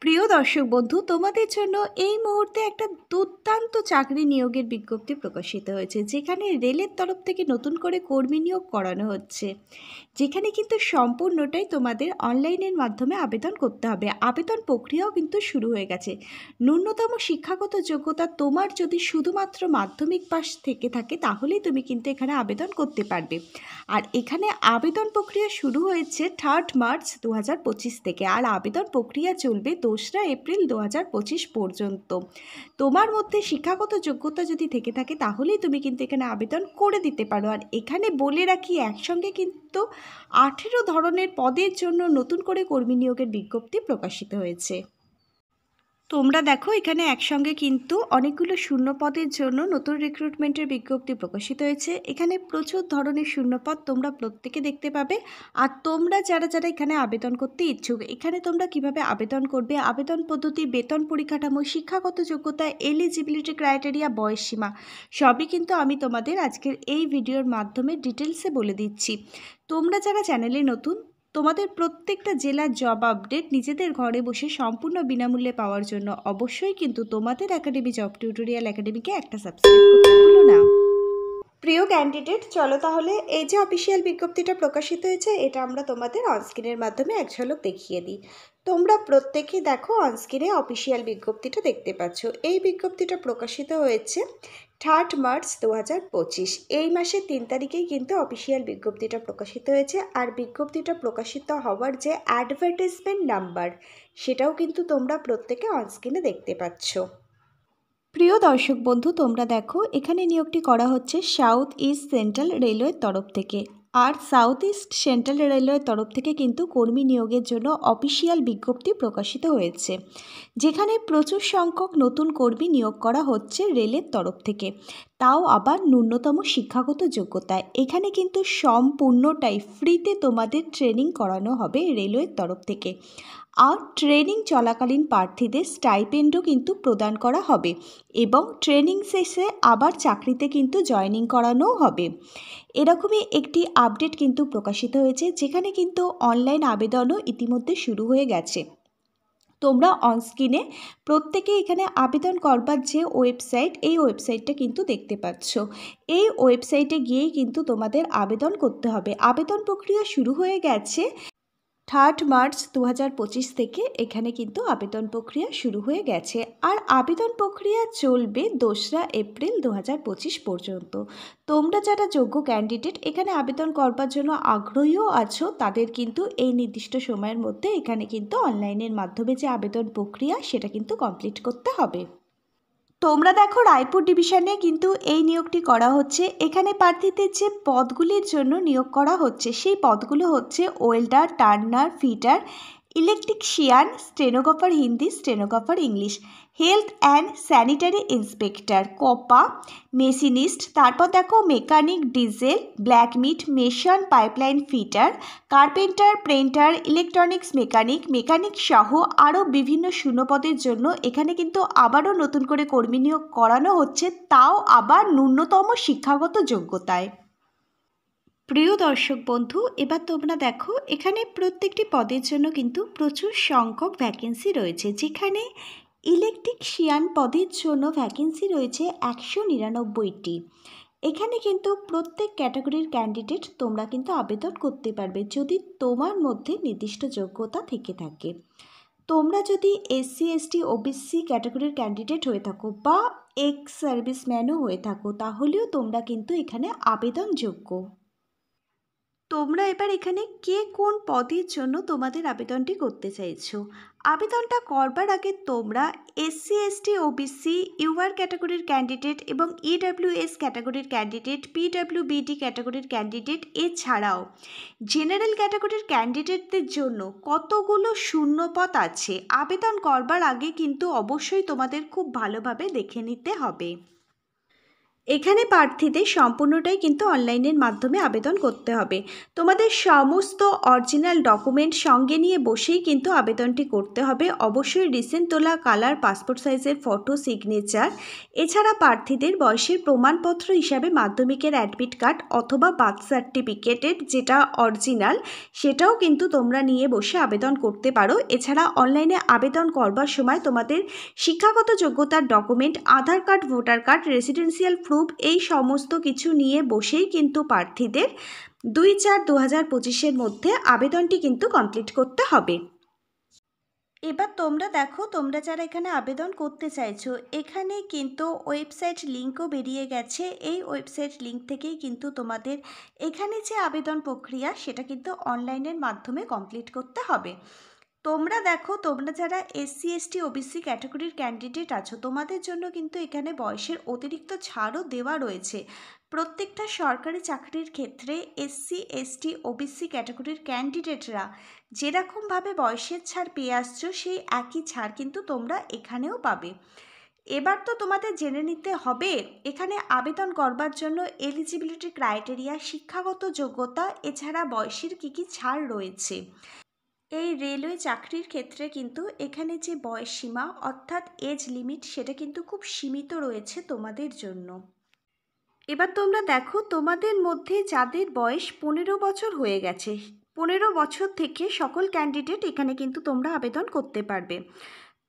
প্রিয় দর্শক বন্ধু, তোমাদের জন্য এই মুহূর্তে একটা দুর্দান্ত চাকরি নিয়োগের বিজ্ঞপ্তি প্রকাশিত হয়েছে, যেখানে রেলের তরফ থেকে নতুন করে কর্মী নিয়োগ করানো হচ্ছে। যেখানে কিন্তু সম্পূর্ণটাই তোমাদের অনলাইনের মাধ্যমে আবেদন করতে হবে। আবেদন প্রক্রিয়াও কিন্তু শুরু হয়ে গেছে। ন্যূনতম শিক্ষাগত যোগ্যতা তোমার যদি শুধুমাত্র মাধ্যমিক পাস থেকে থাকে, তাহলেই তুমি কিন্তু এখানে আবেদন করতে পারবে। আর এখানে আবেদন প্রক্রিয়া শুরু হয়েছে 3 মার্চ 2025 থেকে, আর আবেদন প্রক্রিয়া চলবে 2 এপ্রিল 2025 পর্যন্ত। তোমার মধ্যে শিক্ষাগত যোগ্যতা যদি থেকে থাকে, তাহলেই তুমি কিন্তু এখানে আবেদন করে দিতে পারো। আর এখানে বলে রাখি, একসঙ্গে কিন্তু 18 ধরনের পদের জন্য নতুন করে কর্মী নিয়োগের বিজ্ঞপ্তি প্রকাশিত হয়েছে। তোমরা দেখো, এখানে একসঙ্গে কিন্তু অনেকগুলো শূন্য পদের জন্য নতুন রিক্রুটমেন্টের বিজ্ঞপ্তি প্রকাশিত হয়েছে। এখানে প্রচুর ধরনের শূন্যপদ তোমরা প্রত্যেকে দেখতে পাবে। আর তোমরা যারা যারা এখানে আবেদন করতে ইচ্ছুক, এখানে তোমরা কিভাবে আবেদন করবে, আবেদন পদ্ধতি, বেতন পরিকাঠামো, শিক্ষাগত যোগ্যতা, এলিজিবিলিটি ক্রাইটেরিয়া, বয়সসীমা সবই কিন্তু আমি তোমাদের আজকের এই ভিডিওর মাধ্যমে ডিটেলসে বলে দিচ্ছি। তোমরা যারা চ্যানেলে নতুন, তোমাদের প্রত্যেকটা জেলার জব আপডেট নিজেদের ঘরে বসে সম্পূর্ণ বিনামূল্যে পাওয়ার জন্য অবশ্যই কিন্তু তোমাদের একাডেমি জব টিউটোরিয়াল একাডেমিকে একটা সাবস্ক্রাইব করতে ভুলো না। প্রিয় ক্যান্ডিডেট, চলো তাহলে এই যে অফিসিয়াল বিজ্ঞপ্তিটা প্রকাশিত হয়েছে, এটা আমরা তোমাদের অনস্ক্রিনের মাধ্যমে এক ঝলক দেখিয়ে দিই। তোমরা প্রত্যেকেই দেখো, অনস্ক্রিনে অফিসিয়াল বিজ্ঞপ্তিটা দেখতে পাচ্ছ। এই বিজ্ঞপ্তিটা প্রকাশিত হয়েছে 3 মার্চ 2025। এই মাসের 3 তারিখেই কিন্তু অফিসিয়াল বিজ্ঞপ্তিটা প্রকাশিত হয়েছে। আর বিজ্ঞপ্তিটা প্রকাশিত হওয়ার যে অ্যাডভার্টাইজমেন্ট নাম্বার, সেটাও কিন্তু তোমরা প্রত্যেকে অনস্ক্রিনে দেখতে পাচ্ছ। প্রিয় দর্শক বন্ধু, তোমরা দেখো, এখানে নিয়োগটি করা হচ্ছে সাউথ ইস্ট সেন্ট্রাল রেলওয়ের তরফ থেকে। আর সাউথ ইস্ট সেন্ট্রাল রেলওয়ের তরফ থেকে কিন্তু কর্মী নিয়োগের জন্য অফিসিয়াল বিজ্ঞপ্তি প্রকাশিত হয়েছে, যেখানে প্রচুর সংখ্যক নতুন কর্মী নিয়োগ করা হচ্ছে রেলের তরফ থেকে, তাও আবার ন্যূনতম শিক্ষাগত যোগ্যতায়। এখানে কিন্তু সম্পূর্ণটাই ফ্রিতে তোমাদের ট্রেনিং করানো হবে রেলওয়ের তরফ থেকে। আর ট্রেনিং চলাকালীন প্রার্থীদের স্টাইপেন্ডও কিন্তু প্রদান করা হবে, এবং ট্রেনিং শেষে আবার চাকরিতে কিন্তু জয়েনিং করানোও হবে। এরকমই একটি আপডেট কিন্তু প্রকাশিত হয়েছে, যেখানে কিন্তু অনলাইন আবেদনও ইতিমধ্যে শুরু হয়ে গেছে। তোমরা অনস্ক্রিনে প্রত্যেকে এখানে আবেদন করবার যে ওয়েবসাইট, এই ওয়েবসাইটটা কিন্তু দেখতে পাচ্ছ। এই ওয়েবসাইটে গিয়েই কিন্তু তোমাদের আবেদন করতে হবে। আবেদন প্রক্রিয়া শুরু হয়ে গেছে 3 মার্চ 2025 থেকে। এখানে কিন্তু আবেদন প্রক্রিয়া শুরু হয়ে গেছে। আর আবেদন প্রক্রিয়া চলবে 2 এপ্রিল 2025 পর্যন্ত। তোমরা যারা যোগ্য ক্যান্ডিডেট এখানে আবেদন করবার জন্য আগ্রহীও আছো, তাদের কিন্তু এই নির্দিষ্ট সময়ের মধ্যে এখানে কিন্তু অনলাইনের মাধ্যমে যে আবেদন প্রক্রিয়া, সেটা কিন্তু কমপ্লিট করতে হবে। তোমরা দেখো, রায়পুর ডিভিশনে কিন্তু এই নিয়োগটি করা হচ্ছে। এখানে প্রার্থীদের যে পদগুলির জন্য নিয়োগ করা হচ্ছে, সেই পদগুলো হচ্ছে welder, turner, fitter, electrician, stenographer Hindi, stenographer English, health and sanitary inspector, COPA, machinist. তারপর দেখো mechanic, diesel, blacksmith, mason, pipeline fitter, carpenter, painter, electronics mechanic, mechanic সহ আরও বিভিন্ন শূন্যপদের জন্য এখানে কিন্তু আবারও নতুন করে কর্মী নিয়োগ করানো হচ্ছে, তাও আবার ন্যূনতম শিক্ষাগত যোগ্যতায়। প্রিয় দর্শক বন্ধু, এবার তোমরা দেখো, এখানে প্রত্যেকটি পদের জন্য কিন্তু প্রচুর সংখ্যক ভ্যাকেন্সি রয়েছে। যেখানে ইলেকট্রিশিয়ান পদের জন্য ভ্যাকেন্সি রয়েছে 199টি। এখানে কিন্তু প্রত্যেক ক্যাটাগরির ক্যান্ডিডেট তোমরা কিন্তু আবেদন করতে পারবে, যদি তোমার মধ্যে নির্দিষ্ট যোগ্যতা থেকে থাকে। তোমরা যদি SC ST OBC ক্যাটাগরির ক্যান্ডিডেট হয়ে থাকো, বা এক্স সার্ভিসম্যানও হয়ে থাকো, তাহলেও তোমরা কিন্তু এখানে আবেদনযোগ্য। তোমরা এবার এখানে কে কোন পদের জন্য তোমাদের আবেদনটি করতে চাইছো, আবেদনটা করবার আগে তোমরা SC ST OBC UR ক্যাটাগরির ক্যান্ডিডেট এবং EWS ক্যাটাগরির ক্যান্ডিডেট, PWBD ক্যাটাগরির ক্যান্ডিডেট, এছাড়াও জেনারেল ক্যাটাগরির ক্যান্ডিডেটদের জন্য কতগুলো শূন্যপদ আছে, আবেদন করবার আগে কিন্তু অবশ্যই তোমাদের খুব ভালোভাবে দেখে নিতে হবে। এখানে প্রার্থীদের সম্পূর্ণটাই কিন্তু অনলাইনের মাধ্যমে আবেদন করতে হবে। তোমাদের সমস্ত অরিজিনাল ডকুমেন্ট সঙ্গে নিয়ে বসেই কিন্তু আবেদনটি করতে হবে। অবশ্যই রিসেন্ট তোলা কালার পাসপোর্ট সাইজের ফটো, সিগনেচার, এছাড়া প্রার্থীদের বয়সের প্রমাণপত্র হিসাবে মাধ্যমিকের অ্যাডমিট কার্ড অথবা বার্থ সার্টিফিকেটের যেটা অরিজিনাল সেটাও কিন্তু তোমরা নিয়ে বসে আবেদন করতে পারো। এছাড়া অনলাইনে আবেদন করবার সময় তোমাদের শিক্ষাগত যোগ্যতার document, Aadhaar card, voter card, residential proof এই সমস্ত কিছু নিয়ে বসেই কিন্তু প্রার্থীদের 2/4/2025 মধ্যে আবেদনটি কিন্তু কমপ্লিট করতে হবে। এবার তোমরা দেখো, তোমরা যারা এখানে আবেদন করতে চাইছো এখানে কিন্তু ওয়েবসাইট লিঙ্কও বেরিয়ে গেছে। এই ওয়েবসাইট লিঙ্ক থেকেই কিন্তু তোমাদের এখানে যে আবেদন প্রক্রিয়া সেটা কিন্তু অনলাইনের মাধ্যমে কমপ্লিট করতে হবে। তোমরা দেখো, তোমরা যারা SC ST OBC ক্যাটাগরির ক্যান্ডিডেট আছো তোমাদের জন্য কিন্তু এখানে বয়সের অতিরিক্ত ছাড়ও দেওয়া রয়েছে। প্রত্যেকটা সরকারি চাকরির ক্ষেত্রে SC ST OBC ক্যাটাগরির ক্যান্ডিডেটরা যেরকমভাবে বয়সের ছাড় পেয়ে আসছো সেই একই ছাড় কিন্তু তোমরা এখানেও পাবে। এবার তো তোমাদের জেনে নিতে হবে এখানে আবেদন করবার জন্য এলিজিবিলিটি ক্রাইটেরিয়া, শিক্ষাগত যোগ্যতা, এছাড়া বয়সের কী কী ছাড় রয়েছে। এই রেলওয়ে চাকরির ক্ষেত্রে কিন্তু এখানে যে বয়স সীমা অর্থাৎ এজ লিমিট সেটা কিন্তু খুব সীমিত রয়েছে তোমাদের জন্য। এবার তোমরা দেখো, তোমাদের মধ্যে যাদের বয়স 15 বছর হয়ে গেছে, 15 বছর থেকে সকল ক্যান্ডিডেট এখানে কিন্তু তোমরা আবেদন করতে পারবে।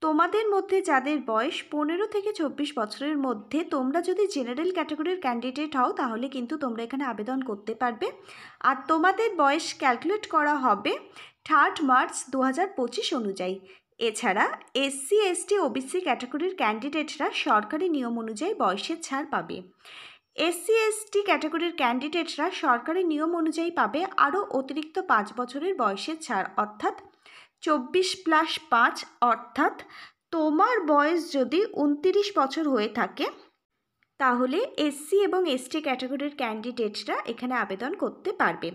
তোমাদের মধ্যে যাদের বয়স 15 থেকে 24 বছরের মধ্যে, তোমরা যদি জেনারেল ক্যাটাগরির ক্যান্ডিডেট হও তাহলে কিন্তু তোমরা এখানে আবেদন করতে পারবে। আর তোমাদের বয়স ক্যালকুলেট করা হবে 3 মার্চ 2025 অনুযায়ী। এছাড়া SC ST OBC ক্যাটাগরির ক্যান্ডিডেটরা সরকারি নিয়ম অনুযায়ী বয়সের ছাড় পাবে। SC ST ক্যাটাগরির ক্যান্ডিডেটরা সরকারি নিয়ম অনুযায়ী পাবে আরও অতিরিক্ত 5 বছরের বয়সের ছাড়, অর্থাৎ 24+5, অর্থাৎ তোমার বয়স যদি 29 বছর হয়ে থাকে তাহলে SC এবং ST ক্যাটাগরির ক্যান্ডিডেটরা এখানে আবেদন করতে পারবে।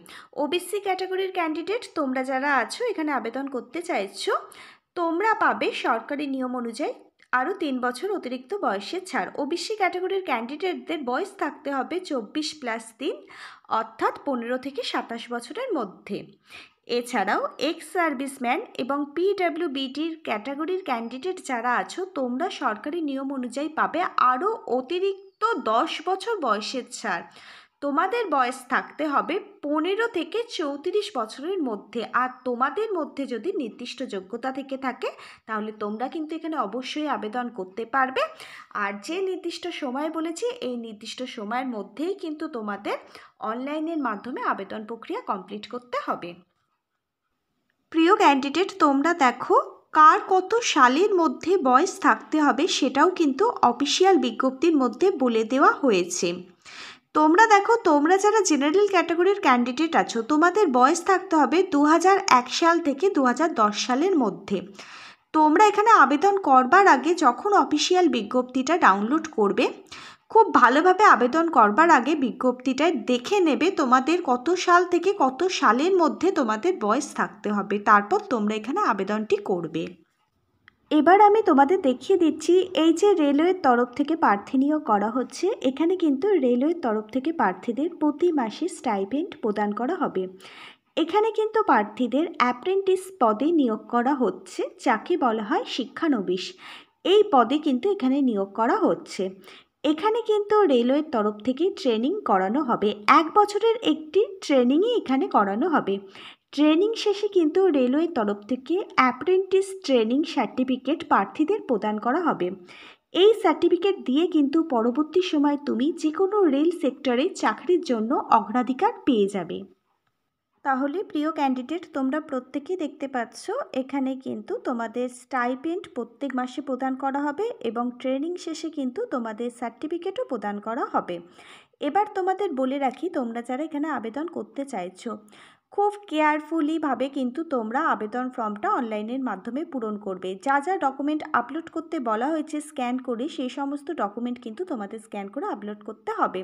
OBC ক্যাটাগরির ক্যান্ডিডেট তোমরা যারা আছো এখানে আবেদন করতে চাইছো তোমরা পাবে সরকারি নিয়ম অনুযায়ী আরও 3 বছর অতিরিক্ত বয়সের ছাড়। OBC ক্যাটাগরির ক্যান্ডিডেটদের বয়স থাকতে হবে 24+3, অর্থাৎ 15 থেকে 27 বছরের মধ্যে। এছাড়াও এক্স সার্ভিসম্যান এবং PWBTর ক্যাটাগরির ক্যান্ডিডেট যারা আছো তোমরা সরকারি নিয়ম অনুযায়ী পাবে আরও অতিরিক্ত 10 বছর বয়সের ছাড়। তোমাদের বয়স থাকতে হবে 15 থেকে 34 বছরের মধ্যে। আর তোমাদের মধ্যে যদি নির্দিষ্ট যোগ্যতা থেকে থাকে তাহলে তোমরা কিন্তু এখানে অবশ্যই আবেদন করতে পারবে। আর যে নির্দিষ্ট সময় বলেছি এই নির্দিষ্ট সময়ের মধ্যেই কিন্তু তোমাদের অনলাইনের মাধ্যমে আবেদন প্রক্রিয়া কমপ্লিট করতে হবে। প্রিয় ক্যান্ডিডেট, তোমরা দেখো কার কত সালের মধ্যে বয়স থাকতে হবে সেটাও কিন্তু অফিসিয়াল বিজ্ঞপ্তির মধ্যে বলে দেওয়া হয়েছে। তোমরা দেখো, তোমরা যারা জেনারেল ক্যাটাগরির ক্যান্ডিডেট আছো তোমাদের বয়স থাকতে হবে 2001 সাল থেকে 2010 সালের মধ্যে। তোমরা এখানে আবেদন করবার আগে যখন অফিসিয়াল বিজ্ঞপ্তিটা ডাউনলোড করবে খুব ভালোভাবে আবেদন করবার আগে বিজ্ঞপ্তিটা দেখে নেবে তোমাদের কত সাল থেকে কত সালের মধ্যে তোমাদের বয়স থাকতে হবে, তারপর তোমরা এখানে আবেদনটি করবে। এবার আমি তোমাদের দেখিয়ে দিচ্ছি এই যে রেলওয়ের তরফ থেকে প্রার্থী নিয়োগ করা হচ্ছে এখানে কিন্তু রেলওয়ের তরফ থেকে প্রার্থীদের প্রতি মাসে স্টাইপেন্ড প্রদান করা হবে। এখানে কিন্তু প্রার্থীদের অ্যাপ্রেন্টিস পদে নিয়োগ করা হচ্ছে, যাকে বলা হয় শিক্ষানবিশ। এই পদে কিন্তু এখানে নিয়োগ করা হচ্ছে। এখানে কিন্তু রেলওয়ের তরফ থেকে ট্রেনিং করানো হবে, 1 বছরের একটি ট্রেনিংই এখানে করানো হবে। ট্রেনিং শেষে কিন্তু রেলওয়ের তরফ থেকে অ্যাপ্রেন্টিস ট্রেনিং সার্টিফিকেট প্রার্থীদের প্রদান করা হবে। এই সার্টিফিকেট দিয়ে কিন্তু পরবর্তী সময় তুমি যে কোনো রেল সেক্টরে চাকরির জন্য অগ্রাধিকার পেয়ে যাবে। তাহলে প্রিয় ক্যান্ডিডেট, তোমরা প্রত্যেকেই দেখতে পাচ্ছ এখানে কিন্তু তোমাদের স্টাইপেন্ড প্রত্যেক মাসে প্রদান করা হবে এবং ট্রেনিং শেষে কিন্তু তোমাদের সার্টিফিকেটও প্রদান করা হবে। এবার তোমাদের বলে রাখি, তোমরা যারা এখানে আবেদন করতে চাইছো খুব কেয়ারফুলিভাবে কিন্তু তোমরা আবেদন ফর্মটা অনলাইনের মাধ্যমে পূরণ করবে। যা যা ডকুমেন্ট আপলোড করতে বলা হয়েছে স্ক্যান করে সেই সমস্ত ডকুমেন্ট কিন্তু তোমাদের স্ক্যান করে আপলোড করতে হবে।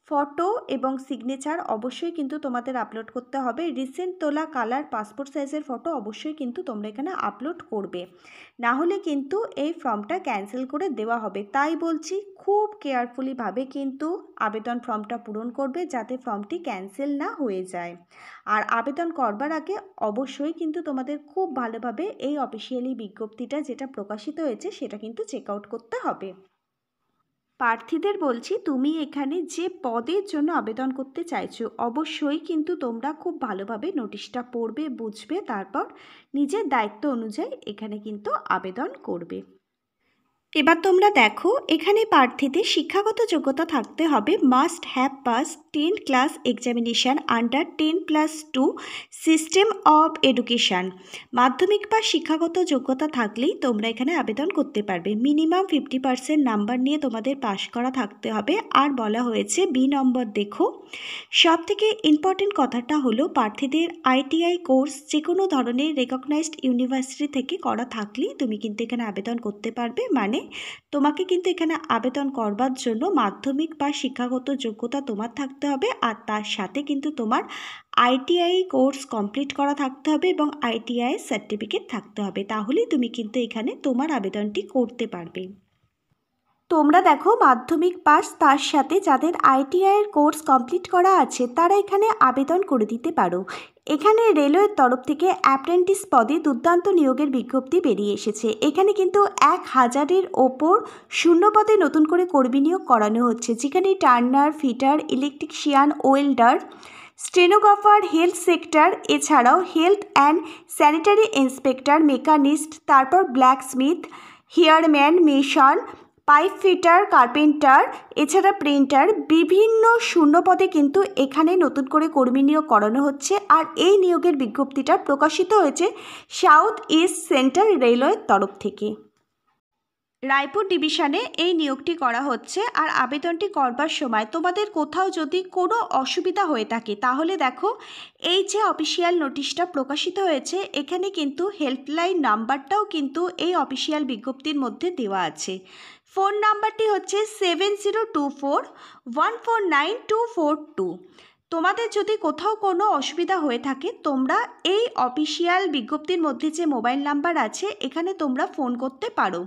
ফটো এবং সিগনেচার অবশ্যই কিন্তু তোমাদের আপলোড করতে হবে। রিসেন্ট তোলা কালার পাসপোর্ট সাইজের ফটো অবশ্যই কিন্তু তোমরা এখানে আপলোড করবে, না হলে কিন্তু এই ফর্মটা ক্যান্সেল করে দেওয়া হবে। তাই বলছি খুব কেয়ারফুলিভাবে কিন্তু আবেদন ফর্মটা পূরণ করবে, যাতে ফর্মটি ক্যান্সেল না হয়ে যায়। আর আবেদন করবার আগে অবশ্যই কিন্তু তোমাদের খুব ভালোভাবে এই অফিসিয়ালি বিজ্ঞপ্তিটা যেটা প্রকাশিত হয়েছে সেটা কিন্তু চেক আউট করতে হবে। প্রার্থীদের বলছি, তুমি এখানে যে পদের জন্য আবেদন করতে চাইছো অবশ্যই কিন্তু তোমরা খুব ভালোভাবে নোটিশটা পড়বে, বুঝবে, তারপর নিজের দায়িত্ব অনুযায়ী এখানে কিন্তু আবেদন করবে। এবার তোমরা দেখো, এখানে প্রার্থীদের শিক্ষাগত যোগ্যতা থাকতে হবে must have pass 10 class examination under 10+2 system of education. মাধ্যমিক বা শিক্ষাগত যোগ্যতা থাকলেই তোমরা এখানে আবেদন করতে পারবে। মিনিমাম 50% নাম্বার নিয়ে তোমাদের পাশ করা থাকতে হবে। আর বলা হয়েছে বি নম্বর দেখো, সব থেকে ইম্পর্টেন্ট কথাটা হলো প্রার্থীদের আইটিআই কোর্স যে কোনো ধরনের রেকগনাইজড ইউনিভার্সিটি থেকে করা থাকলেই তুমি কিন্তু এখানে আবেদন করতে পারবে। মানে তোমাকে কিন্তু এখানে আবেদন করবার জন্য মাধ্যমিক বা শিক্ষাগত যোগ্যতা তোমার থাকতে হবে, আর তার সাথে কিন্তু তোমার আইটিআই কোর্স কমপ্লিট করা থাকতে হবে এবং আইটিআই সার্টিফিকেট থাকতে হবে, তাহলেই তুমি কিন্তু এখানে তোমার আবেদনটি করতে পারবে। তোমরা দেখো, মাধ্যমিক পাস তার সাথে যাদের আইটিআইয়ের কোর্স কমপ্লিট করা আছে তারা এখানে আবেদন করে দিতে পারো। এখানে রেলওয়ের তরফ থেকে অ্যাপ্রেন্টিস পদে দুর্দান্ত নিয়োগের বিজ্ঞপ্তি বেরিয়ে এসেছে। এখানে কিন্তু 1000-এর ওপর শূন্য পদে নতুন করে কর্মী নিয়োগ করানো হচ্ছে, যেখানে turner, fitter, electrician, welder, stenographer, health sector, এছাড়াও health and sanitary inspector, machinist, তারপর ব্ল্যাকস্মিথ, হেয়ারম্যান, মেশন, পাইপ ফিটার, কার্পেন্টার, এছাড়া প্রিন্টার, বিভিন্ন শূন্যপদে কিন্তু এখানে নতুন করে কর্মী নিয়োগ করানো হচ্ছে। আর এই নিয়োগের বিজ্ঞপ্তিটা প্রকাশিত হয়েছে সাউথ ইস্ট সেন্ট্রাল রেলওয়ের তরফ থেকে। রায়পুর ডিভিশনে এই নিয়োগটি করা হচ্ছে। আর আবেদনটি করবার সময় তোমাদের কোথাও যদি কোনো অসুবিধা হয়ে থাকে তাহলে দেখো, এই যে অফিসিয়াল নোটিশটা প্রকাশিত হয়েছে এখানে কিন্তু হেল্পলাইন নাম্বারটাও কিন্তু এই অফিসিয়াল বিজ্ঞপ্তির মধ্যে দেওয়া আছে। ফোন নাম্বারটি হচ্ছে 7024149242। তোমাদের যদি কোথাও কোনো অসুবিধা হয়ে থাকে তোমরা এই অফিসিয়াল বিজ্ঞপ্তির মধ্যে যে মোবাইল নাম্বার আছে এখানে তোমরা ফোন করতে পারো।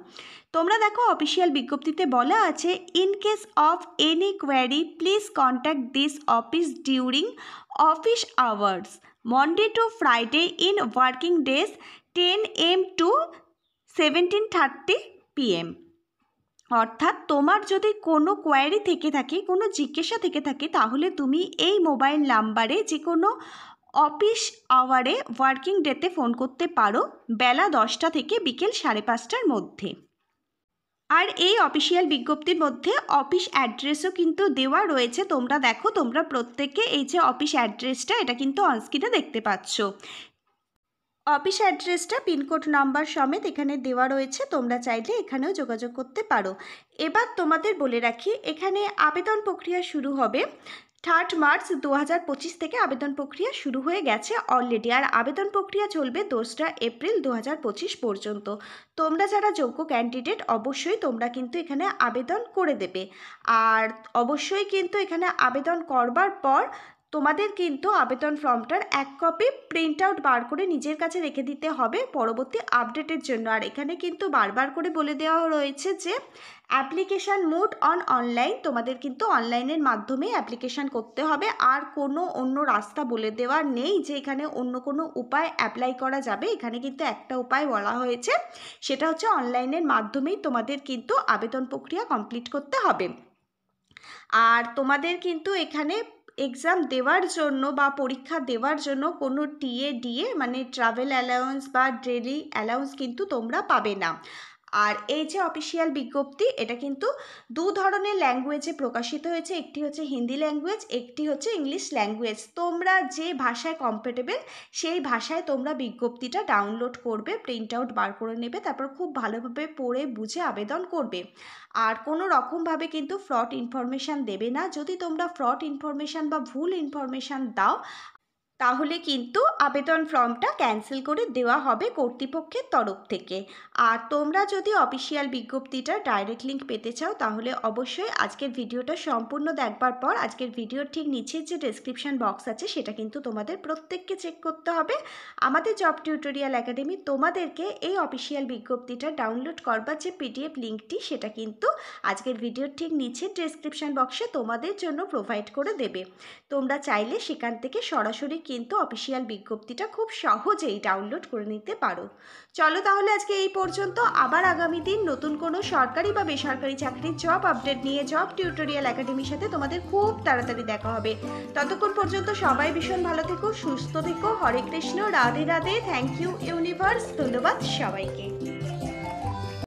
তোমরা দেখো, অফিসিয়াল বিজ্ঞপ্তিতে বলা আছে, in case of any query please contact this office during office hours Monday to Friday in working days 10 AM to 17:30 PM। অর্থাৎ তোমার যদি কোনো কোয়ারি থেকে থাকে, কোনো জিজ্ঞাসা থেকে থাকে, তাহলে তুমি এই মোবাইল নাম্বারে যে কোনো অফিস আওয়ারে ওয়ার্কিং ডেতে ফোন করতে পারো, বেলা 10টা থেকে বিকেল 5:30টার মধ্যে। আর এই অফিসিয়াল বিজ্ঞপ্তির মধ্যে অফিস অ্যাড্রেসও কিন্তু দেওয়া রয়েছে। তোমরা দেখো, তোমরা প্রত্যেকে এই যে অফিস অ্যাড্রেসটা এটা কিন্তু অনস্ক্রিনে দেখতে পাচ্ছ। অফিস অ্যাড্রেসটা পিনকোড নাম্বার সমেত এখানে দেওয়া রয়েছে, তোমরা চাইলে এখানেও যোগাযোগ করতে পারো। এবার তোমাদের বলে রাখি, এখানে আবেদন প্রক্রিয়া শুরু হবে 3 মার্চ 2025 থেকে। আবেদন প্রক্রিয়া শুরু হয়ে গেছে অলরেডি, আর আবেদন প্রক্রিয়া চলবে 2 এপ্রিল 2025 পর্যন্ত। তোমরা যারা যোগ্য ক্যান্ডিডেট অবশ্যই তোমরা কিন্তু এখানে আবেদন করে দেবে। আর অবশ্যই কিন্তু এখানে আবেদন করবার পর তোমাদের কিন্তু আবেদন ফর্মটার 1 কপি প্রিন্ট আউট বার করে নিজের কাছে রেখে দিতে হবে পরবর্তী আপডেটের জন্য। আর এখানে কিন্তু বারবার করে বলে দেওয়া রয়েছে যে অ্যাপ্লিকেশান মোড অন অনলাইন, তোমাদের কিন্তু অনলাইনের মাধ্যমে অ্যাপ্লিকেশান করতে হবে। আর কোনো অন্য রাস্তা বলে দেওয়া নেই যে এখানে অন্য কোনো উপায় অ্যাপ্লাই করা যাবে। এখানে কিন্তু একটা উপায় বলা হয়েছে, সেটা হচ্ছে অনলাইনের মাধ্যমেই তোমাদের কিন্তু আবেদন প্রক্রিয়া কমপ্লিট করতে হবে। আর তোমাদের কিন্তু এখানে এক্সাম দেওয়ার জন্য বা পরীক্ষা দেওয়ার জন্য কোনো টিএ মানে ট্রাভেল অ্যালাউন্স বা ডেলি অ্যালাউন্স কিন্তু তোমরা পাবে না। আর এই যে অফিসিয়াল বিজ্ঞপ্তি এটা কিন্তু 2 ধরনের ল্যাঙ্গুয়েজে প্রকাশিত হয়েছে, একটি হচ্ছে হিন্দি ল্যাঙ্গুয়েজ, একটি হচ্ছে ইংলিশ ল্যাঙ্গুয়েজ। তোমরা যে ভাষায় কমফোর্টেবল সেই ভাষায় তোমরা বিজ্ঞপ্তিটা ডাউনলোড করবে, প্রিন্ট আউট বার করে নেবে, তারপর খুব ভালোভাবে পড়ে বুঝে আবেদন করবে। আর কোনো রকমভাবে কিন্তু ফ্রড ইনফরমেশান দেবে না। যদি তোমরা ফ্রড ইনফরমেশান বা ভুল ইনফরমেশান দাও তাহলে কিন্তু আবেদন ফর্মটা ক্যান্সেল করে দেওয়া হবে কর্তৃপক্ষের তরফ থেকে। আর তোমরা যদি অফিসিয়াল বিজ্ঞপ্তিটা ডাইরেক্ট লিঙ্ক পেতে চাও তাহলে অবশ্যই আজকের ভিডিওটা সম্পূর্ণ দেখবার পর আজকের ভিডিওর ঠিক নিচের যে ডেসক্রিপশন বক্স আছে সেটা কিন্তু তোমাদের প্রত্যেককে চেক করতে হবে। আমাদের জব টিউটোরিয়াল একাডেমি তোমাদেরকে এই অফিসিয়াল বিজ্ঞপ্তিটা ডাউনলোড করবার যে পিডিএফ লিঙ্কটি সেটা কিন্তু আজকের ভিডিওর ঠিক নিচের ডেসক্রিপশন বক্সে তোমাদের জন্য প্রোভাইড করে দেবে। তোমরা চাইলে সেখান থেকে সরাসরি কিন্তু অফিসিয়াল বিজ্ঞপ্তিটা খুব সহজেই ডাউনলোড করে নিতে পারো। চলো তাহলে আজকে এই পর্যন্ত। আবার আগামী দিন নতুন কোনো সরকারি বা বেসরকারি চাকরির জব আপডেট নিয়ে জব টিউটোরিয়াল একাডেমির সাথে তোমাদের খুব তাড়াতাড়ি দেখা হবে। ততক্ষণ পর্যন্ত সবাই ভীষণ ভালো থেকো, সুস্থ থেকো। Hare Krishna, Radhe Radhe. Thank you universe. ধন্যবাদ সবাইকে।